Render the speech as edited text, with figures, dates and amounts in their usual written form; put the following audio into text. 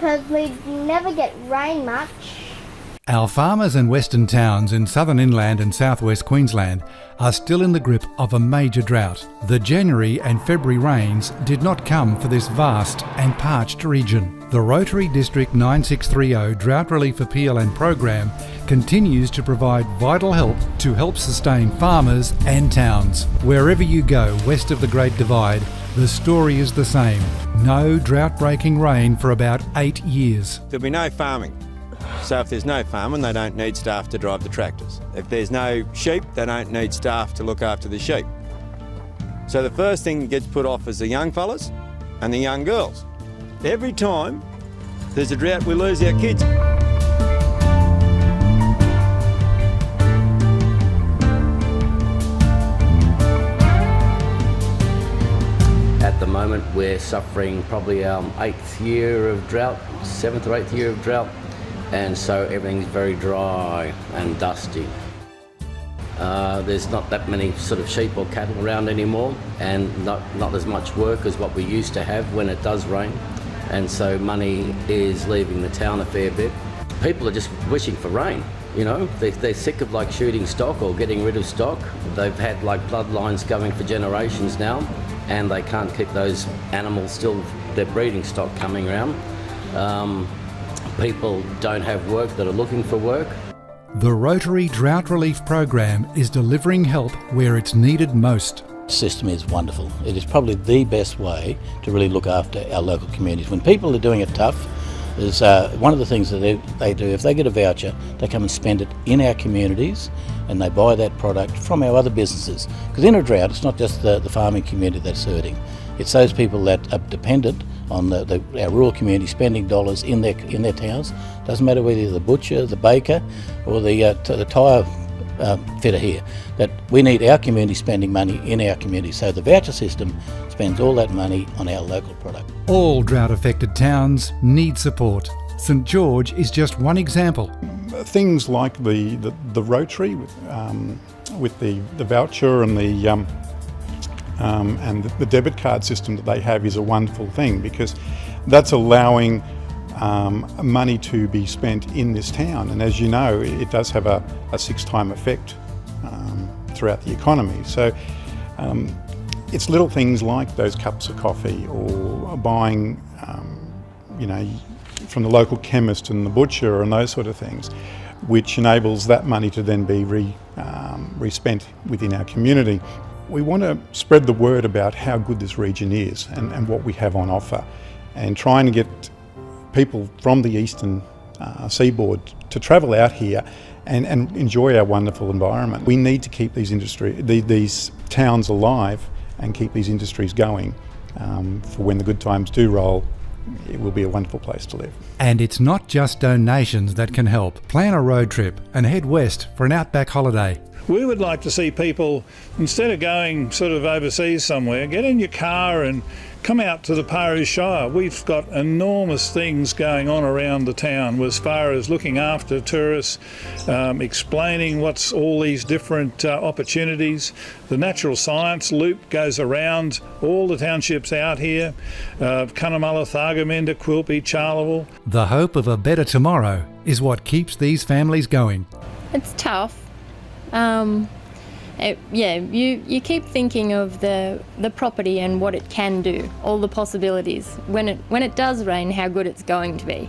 because we never get rain much. Our farmers and western towns in southern inland and southwest Queensland are still in the grip of a major drought. The January and February rains did not come for this vast and parched region. The Rotary District 9630 Drought Relief Appeal and Program continues to provide vital help to help sustain farmers and towns. Wherever you go west of the Great Divide, the story is the same. No drought-breaking rain for about 8 years. There'll be no farming. So if there's no farming, they don't need staff to drive the tractors. If there's no sheep, they don't need staff to look after the sheep. So the first thing that gets put off is the young fellas and the young girls. Every time there's a drought, we lose our kids. At the moment, we're suffering probably our 8th year of drought, 7th or 8th year of drought. And so everything's very dry and dusty. There's not that many sort of sheep or cattle around anymore, and not as much work as what we used to have when it does rain. And so money is leaving the town a fair bit. People are just wishing for rain, you know. They're sick of like shooting stock or getting rid of stock. They've had like bloodlines going for generations now, and they can't keep those animals still, their breeding stock coming around. People don't have work that are looking for work. The Rotary Drought Relief Program is delivering help where it's needed most. The system is wonderful. It is probably the best way to really look after our local communities. When people are doing it tough, is one of the things that they do, if they get a voucher, they come and spend it in our communities and they buy that product from our other businesses. Because in a drought, it's not just the farming community that's hurting. It's those people that are dependent on our rural community spending dollars in their towns. Doesn't matter whether you're the butcher, the baker, or the tyre fitter here. That we need our community spending money in our community. So the voucher system spends all that money on our local product. All drought-affected towns need support. St George is just one example. Things like the Rotary with the voucher and the debit card system that they have is a wonderful thing, because that's allowing money to be spent in this town. And as you know, it does have a 6-time effect throughout the economy. So it's little things like those cups of coffee, or buying, from the local chemist and the butcher and those sort of things, which enables that money to then be re-spent within our community. We want to spread the word about how good this region is and what we have on offer, and trying to get people from the eastern seaboard to travel out here and enjoy our wonderful environment. We need to keep these towns alive and keep these industries going for when the good times do roll. It will be a wonderful place to live. And it's not just donations that can help. Plan a road trip and head west for an outback holiday. We would like to see people, instead of going sort of overseas somewhere, get in your car and come out to the Paru Shire. We've got enormous things going on around the town as far as looking after tourists, explaining what's all these different opportunities. The natural science loop goes around all the townships out here, Cunnamulla, Thargomindah, Quilpie, Charleville. The hope of a better tomorrow is what keeps these families going. It's tough. You keep thinking of the property and what it can do, all the possibilities. When it does rain, how good it's going to be.